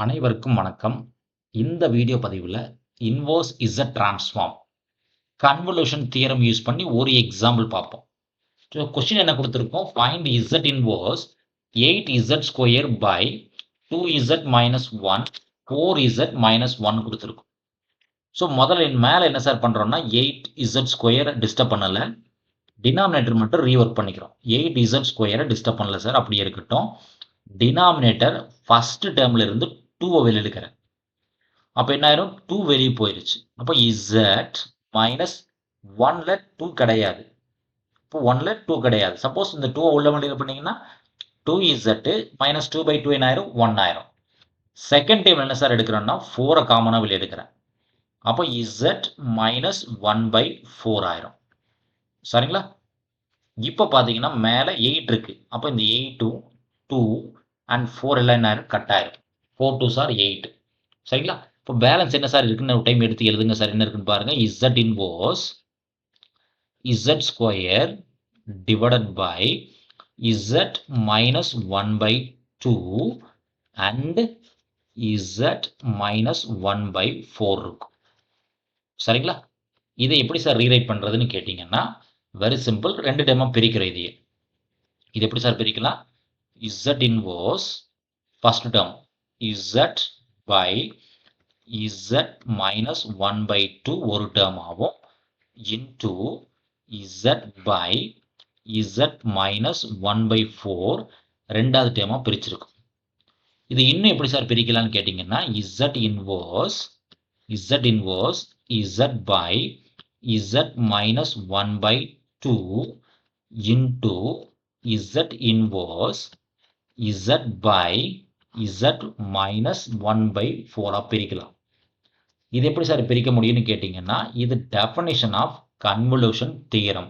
அனைவருக்கும் வணக்கம். இந்த வீடியோ பதிவுல inverse Z transform convolution theorem use பண்ணி ஒரு எக்ஸாம்பிள் பார்ப்போம். ஸோ கொஸ்டின் என்ன கொடுத்திருக்கோம்? Find Z inverse 8z square by 2z minus 1 4z minus 1 கொடுத்திருக்கோம். ஸோ முதல்ல மேல என்ன சார் பண்றோம்னா 8z ஸ்கொயர் டிஸ்டர்ப் பண்ணல, டினாமினேட்டர் மட்டும் ரீவொர்க் பண்ணிக்கிறோம். 8z ஸ்கொயரை டிஸ்டர்ப் பண்ணல சார், அப்படியே இருக்கட்டும். டினாமினேட்டர் ஃபர்ஸ்ட் டேர்ம்ல இருந்து 2 வெளியே எடுக்கிறேன். அப்போ என்ன ஆயிரும்? 2 வெளியே போயிருச்சு. அப்போ z மைனஸ் 1ல 2 கிடையாது. இப்போ 1ல 2 கிடையாது. சப்போஸ் இந்த 2 உள்ள மல்டிப்ளை பண்ணீங்கன்னா 2z மைனஸ் 2/2 என்ன ஆயிரும்? 1 ஆயிரும். செகண்ட் டைம் என்ன சார் எடுக்கிறோம்னா 4 காமனா வெளியே எடுக்கிறேன். அப்போ z மைனஸ் 1/4 ஆயிரும். சரிங்களா? இப்போ பார்த்தீங்கன்னா மேலே 8 இருக்கு. அப்போ இந்த 8 2 அண்ட் 4 எல்லாம் என்ன ஆயிரும்? கட் ஆயிரும். 4 2s are 8. சரிங்களா? இப்போ பேலன்ஸ் என்ன சார் இருக்குன்னு ஒரு டைம் எடுத்து எழுதுங்க சார். என்ன இருக்குன்னு பாருங்க. z inverse z square divided by z minus 1/2 and z minus 1/4 இருக்கும். சரிங்களா? இதை எப்படி சார் ரீரைட் பண்றதுன்னு கேட்டீங்கன்னா வெரி சிம்பிள். ரெண்டு டைமா பிரிக்கிறோம். இது எப்படி சார் பிரிக்கலாம்? z inverse first term z by z minus 1/2 ஒரு டேர்ம் ஆகும் into z by z minus 1/4 ரெண்டாவது டேர்மா பிரிச்சிருக்கும். இது இன்னும் எப்படி சார் பிரிக்கலாம்னு கேட்டீங்கன்னா z inverse z by z minus 1/2 into z inverse z by z minus 1/4 பிரிக்கலாம். இது எப்படி சார் பிரிக்க முடியும்னு கேட்டீங்கன்னா இது definition of convolution theorem.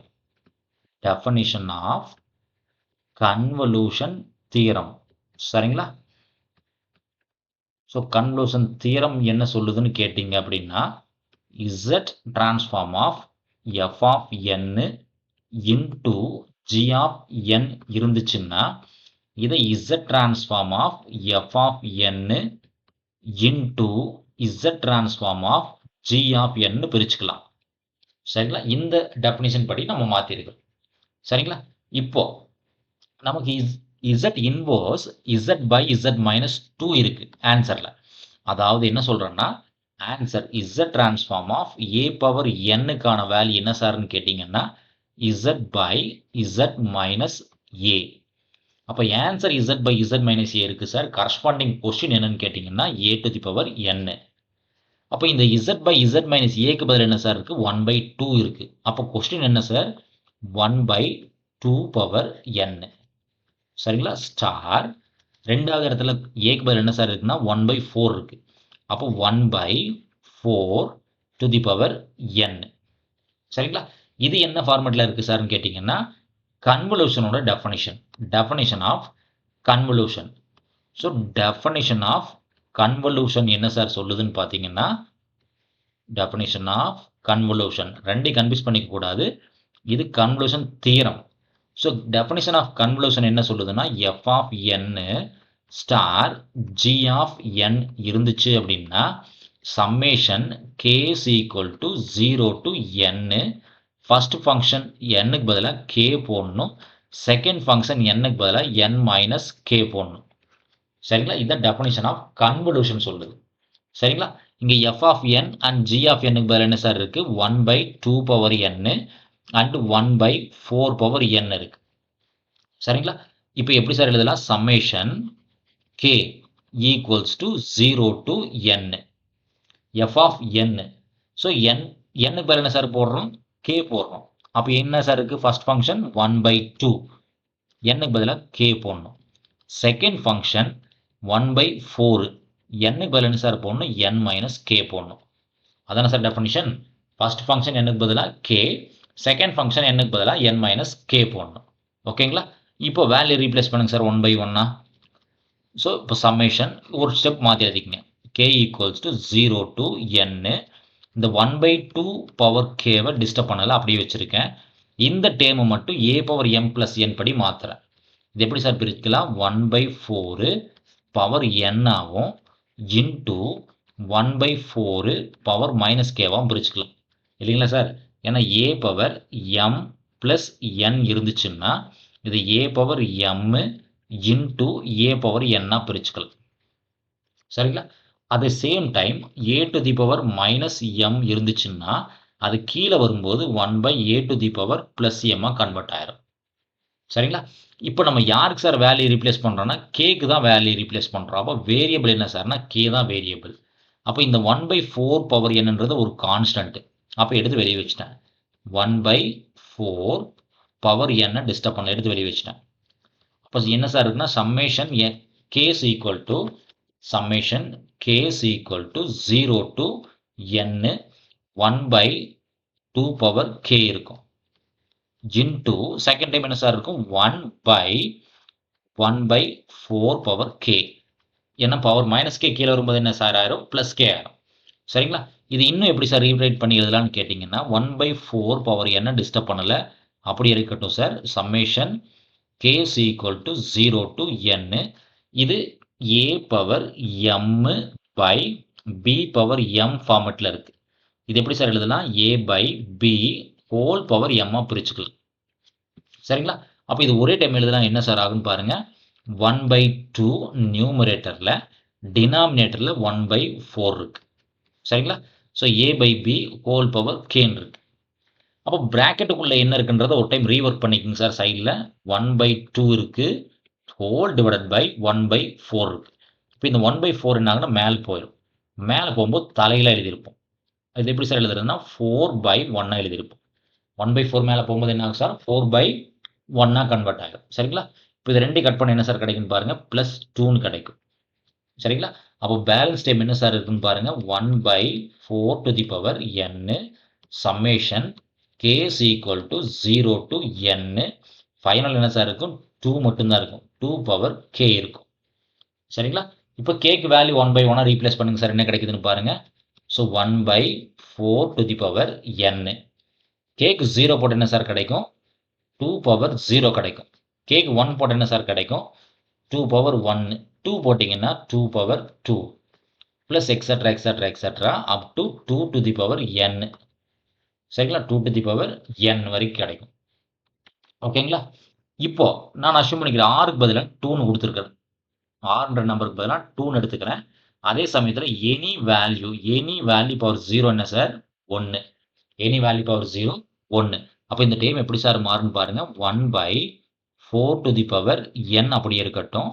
Definition of convolution theorem. சரிங்களா? ஸோ கன்வல்யூஷன் தியரம் என்ன சொல்லுதுன்னு கேட்டீங்க அப்படின்னா z transform of f of n into g of n இருந்துச்சுன்னா இதை z transform of f of n into z transform of g of n பிரிச்சுக்கலாம். சரிங்களா? இந்த டெஃபினிஷன் படி நம்ம மாத்திருக்கோம். சரிங்களா? இப்போ நமக்கு z inverse z by z minus 2 இருக்கு ஆன்சர்ல. அதாவது என்ன சொல்றேன்னா answer z transform of a power n க்கான வேல்யூ என்ன சார்னு கேட்டீங்கன்னா z by z minus a. அப்போ answer z by z minus a இருக்கு சார். கரஸ்பாண்டிங் கொஸ்டின் என்னன்னு கேட்டீங்கன்னா a to the power n. அப்போ இந்த z by z minus a க்கு பதில் என்ன சார் இருக்கு? 1/2 இருக்கு. அப்போ கொஸ்டின் என்ன சார்? 1/2 power n. சரிங்களா? ஸ்டார் ரெண்டாவது இடத்துல a க்கு பதில் என்ன சார் இருக்குன்னா 1/4 இருக்கு. அப்போ 1/4 to the power n. சரிங்களா? இது என்ன ஃபார்மேட்ல இருக்கு சார்னு கேட்டீங்கன்னா கன்வல்யூஷனோட definition of convolution. So definition of convolution என்ன சார் சொல்லுதுன்னு பார்த்தீங்கன்னா டெஃபினிஷன் ஆஃப் கன்வல்யூஷன் ரெண்டையும் கன்ஃபியூஸ் பண்ணிக்க கூடாது. இது convolution theorem. So definition of convolution என்ன சொல்லுதுன்னா f of n star g of n இருந்துச்சு அப்படின்னா summation k is equal to 0 to n. First function n-க்கு பதிலாக k போடணும். செகண்ட் ஃபங்க்ஷன் n-க்கு பதிலாக n மைனஸ் k போடணும். சரிங்களா? இதுதான் டெஃபினிஷன் ஆஃப் கன்வல்யூஷன் சொல்லுது. சரிங்களா? இங்கே f of n and g of n-க்கு பதிலாக என்ன சார் இருக்கு? 1/2 power n and 1/4 power n இருக்கு. சரிங்களா? இப்போ எப்படி சார் எழுதலாம்? Summation k equals to 0 to n f of n. So n-க்கு பதிலாக என்ன சார் போடுறோம்? k போடுறோம். அப்போ என்ன சார் இருக்கு? ஃபர்ஸ்ட் ஃபங்க்ஷன் 1/2 n-க்கு பதிலாக k போடணும். செகண்ட் ஃபங்க்ஷன் 1/4 n-க்கு பதிலாக என்ன சார் போடணும்? n மைனஸ் k போடணும். அதான சார் டெஃபினிஷன். ஃபர்ஸ்ட் ஃபங்க்ஷன் n-க்கு பதிலாக k, செகண்ட் ஃபங்க்ஷன் n-க்கு பதிலாக n மைனஸ் k போடணும். ஓகேங்களா? இப்போ வேல்யூ ரீப்ளேஸ் பண்ணுங்க சார் 1/1. ஸோ இப்போ சம்மேஷன் ஒரு ஸ்டெப் மாற்றி எழுதிக்கங்க. k equals to 0 to n. இந்த 1/2 பவர் கேவை டிஸ்டர்ப் பண்ணல, அப்படியே வச்சிருக்கேன். இந்த டேர்மை மட்டும் a power m plus n படி மாத்துறேன். இது எப்படி சார் பிரிக்கலாம்? 1/4 பவர் n ஆகும். இன்டூ 1/4 பவர் மைனஸ் கேவாக பிரிச்சுக்கலாம் இல்லைங்களா சார்? ஏன்னா ஏ பவர் எம் ப்ளஸ் என் இருந்துச்சுன்னா இது A power M into a power என்னா பிரிச்சுக்கலாம் சரிங்களா? At the same time A to the power minus M இருந்துச்சுன்னா அது கீழே வரும்போது 1/a to the power plus எம்மா கன்வெர்ட் ஆயிரும் சரிங்களா? இப்போ நம்ம யாருக்கு சார் வேல்யூ ரீப்ளேஸ் பண்ணுறோம்னா கேக்கு தான் வேல்யூ ரீப்ளேஸ் பண்ணுறோம். அப்போ வேரியபிள் என்ன சார்னா கே தான் வேரியபிள். அப்போ இந்த 1/4 பவர் என்னன்றது ஒரு கான்ஸ்டன்ட். அப்போ எடுத்து வெளியே வச்சுட்டேன். 1/4 பவர் என்ன டிஸ்டர்ப் பண்ணல எடுத்து வெளியே வச்சுட்டேன். அப்போ என்ன சார் இருக்குன்னா summation K is equal to summation K is equal to 0 to n 1/2 power K இருக்கும். இன்டூ செகண்ட் டைம் என்ன சார் இருக்கும் 1/4 பவர் கே. ஏன்னா பவர் மைனஸ் கே கீழே வரும்போது என்ன சார் ஆயிரும் ப்ளஸ் கே ஆயிரும் சரிங்களா? இது இன்னும் எப்படி சார் ரீரைட் பண்ணி எழுதலாம்னு கேட்டிங்கன்னா 1/4 பவர் என்ன டிஸ்டர்ப் பண்ணலை அப்படி இருக்கட்டும் sir. Summation K is equal to 0 to n இது A power M by B power M ஃபார்மெட்டில் இருக்கு. இது எப்படி சார் எழுதலாம் A by B whole power எம்மா பிரிச்சுக்கலாம் சரிங்களா? அப்போ இது ஒரே டைம் எழுதலாம் என்ன சார் ஆகுன்னு பாருங்க 1/2 நியூமரேட்டரில் டினாமினேட்டரில் 1/4 இருக்கு சரிங்களா? So A by B whole power கேன்னு இருக்கு. அப்போ ப்ராக்கெட்டுக்குள்ளே என்ன இருக்குன்றதை ஒரு டைம் ரீவொர்க் பண்ணிக்கோங்க சார். சைடில் 1/2 இருக்கு ஹோல் டிவைடட் பை 1/4 இருக்கு. இப்போ இந்த 1/4 என்ன ஆகுனா மேலே போயிடும். மேலே போகும்போது தலையில் எழுதியிருப்போம். இது எப்படி சார் எழுதுறதுன்னா 4/1 எழுதியிருப்போம். 1/4 மேலே போகும்போது என்ன ஆகும் சார் 4/1 கன்வெர்ட் ஆகும் சரிங்களா? இப்போ இது ரெண்டு கட் பண்ண என்ன சார் கிடைக்குன்னு பாருங்க +2ன்னு கிடைக்கும் சரிங்களா? அப்போ பேலன்ஸ் டைம் என்ன சார் இருக்குன்னு பாருங்க 1/4 to the power n summation K is equal to 0 to n final என்ன சார் இருக்கும் 2 மட்டும்தான் இருக்கும் 2 பவர் கே இருக்கும் சரிங்களா? இப்போ கேக்கு வேல்யூ 1/1 ரீப்ளேஸ் பண்ணுங்க சார் என்ன கிடைக்குதுன்னு பாருங்க. So 1/4 to the power n கேக்கு 0 போட்டு என்ன சார் கிடைக்கும் 2 பவர் 0 கிடைக்கும். கேக்கு 1 போட்டு என்ன சார் கிடைக்கும் 2 பவர் 1 2 போட்டிங்கன்னா 2 power 2 plus extra extra extra up to 2 to the power n சரிங்களா? 2 டு தி பவர் n வரைக்கும் கிடைக்கும் ஓகேங்களா? இப்போ நான் அஷ்யூம் பண்ணிக்கிறேன் ஆருக்கு பதிலாக 2ன்னு கொடுத்துருக்கேன். ஆறுன்ற நம்பருக்கு பதிலாக 2ன்னு எடுத்துக்கிறேன். அதே சமயத்தில் எனி வேல்யூ பவர் 0 என்ன சார் 1 எனி வேல்யூ பவர் 0 1. அப்போ இந்த டைம் எப்படி சார் மாறுன்னு பாருங்க 1/4 டு தி பவர் n அப்படியே இருக்கட்டும்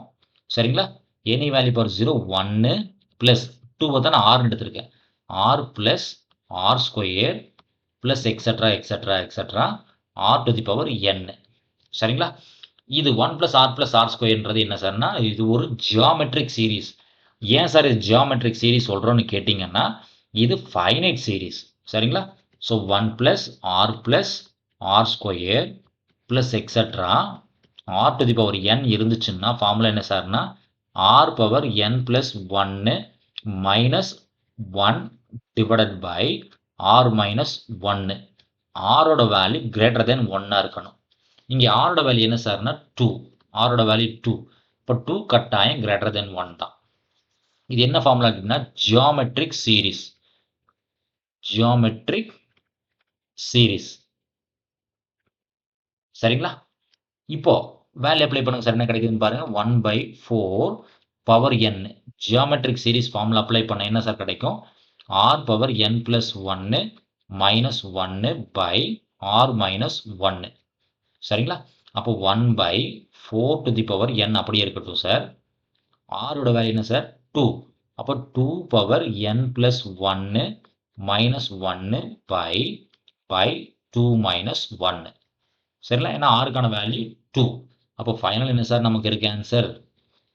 சரிங்களா? எனி வேல்யூ பவர் 0 1 ப்ளஸ் 2 தான் நான் ஆறுன்னு எடுத்திருக்கேன். R plus R square plus extra extra extra R to the power n சரிங்களா? இது 1 ப்ளஸ் ஆர் ஸ்கொயர்ன்றது என்ன சார்னா இது ஒரு ஜியாமெட்ரிக் சீரீஸ். ஏன் சார் இது ஜியாமெட்ரிக் சீரீஸ் சொல்கிறோன்னு கேட்டிங்கன்னா இது ஃபைனைட் சீரீஸ் சரிங்களா? So 1 plus R square plus extra R to the power n இருந்துச்சுன்னா ஃபார்முலா என்ன சார்னா R power n plus 1 minus 1 divided by R minus 1 ஆரோட வேல்யூ கிரேட்டர் தென் 1 இருக்கணும். இங்கே ஆரோட வேல்யூ என்ன சார்னா 2 ஆரோட வேல்யூ 2 இப்போ 2 கட்டாயம் கிரேட்டர் தென் 1 தான். இது என்ன ஃபார்முலா அப்படின்னா ஜியாமெட்ரிக் சீரீஸ் சரிங்களா? இப்போ வேல்யூ அப்ளை பண்ணுங்க சார் என்ன கிடைக்குதுன்னு பாருங்க 1/4 power n geometric series formula apply பண்ண என்ன சார் கிடைக்கும் R power n plus 1 minus 1 by R minus 1 சரிங்களா? அப்போ 1/4 டு தி பவர் n அப்படியே இருக்கட்டும் சார். ஆரோட வேல்யூ என்ன சார் 2 அப்போ 2 power n plus 1 minus 1 by 2 minus 1 சரிங்களா? ஏன்னா ஆருக்கான வேல்யூ 2. அப்போ ஃபைனல் என்ன சார் நமக்கு இருக்கு answer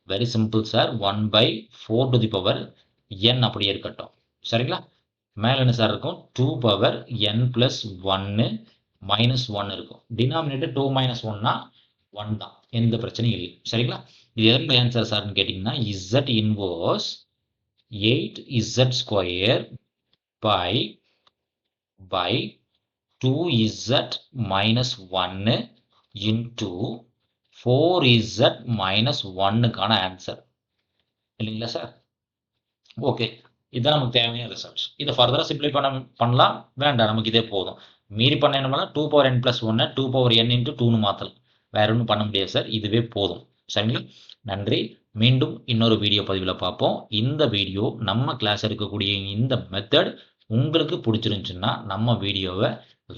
very simple sir 1/4 to the power n அப்படியே இருக்கட்டும் சரிங்களா? மேலே என்ன சார் இருக்கும் 2 பவர் n ப்ளஸ் 1 மைனஸ் 1 இருக்கும். டினாமினேட்டர் 2 மைனஸ் 1னா 1 தான் எந்த பிரச்சனையும் இல்லை சரிங்களா? இது எதோட ஆன்சர் சார்னு கேட்டிங்கன்னா z inverse 8z square by 2z minus 1 into 4z minus 1க்கான ஆன்சர் இல்லைங்களா சார்? ஓகே. இதான் நமக்கு தேவையான ரிசல்ட்ஸ். இத ஃபர்தரா சிம்ப்ளை பண்ணலாம். வேண்டாம். நமக்கு இதே போதும். மீறி பண்ண என்ன பண்ணலாம் 2n+1 2n இன்டு 2ன்னு மாத்தலாம். வேற ஒண்ணும் பண்ண முடியாது சார். இதுவே போதும். சரிங்களா? நன்றி. மீண்டும் இன்னொரு வீடியோ பதிவில பார்ப்போம். இந்த வீடியோ நம்ம கிளாஸ் இருக்கக்கூடிய இந்த மெத்தட் உங்களுக்கு புடிச்சிருந்துச்சுன்னா, நம்ம வீடியோவ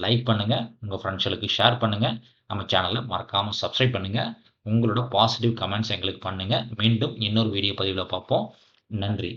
லைக் பண்ணுங்க. உங்க ஃபிரெண்ட்ஸ்களுக்கு ஷேர் பண்ணுங்க. நம்ம சேனல மறக்காம சப்ஸ்கிரைப் பண்ணுங்க. உங்களோட பாசிட்டிவ் கமெண்ட்ஸ் எங்களுக்கு பண்ணுங்க. மீண்டும் இன்னொரு வீடியோ பதிவில பார்ப்போம். நன்றி.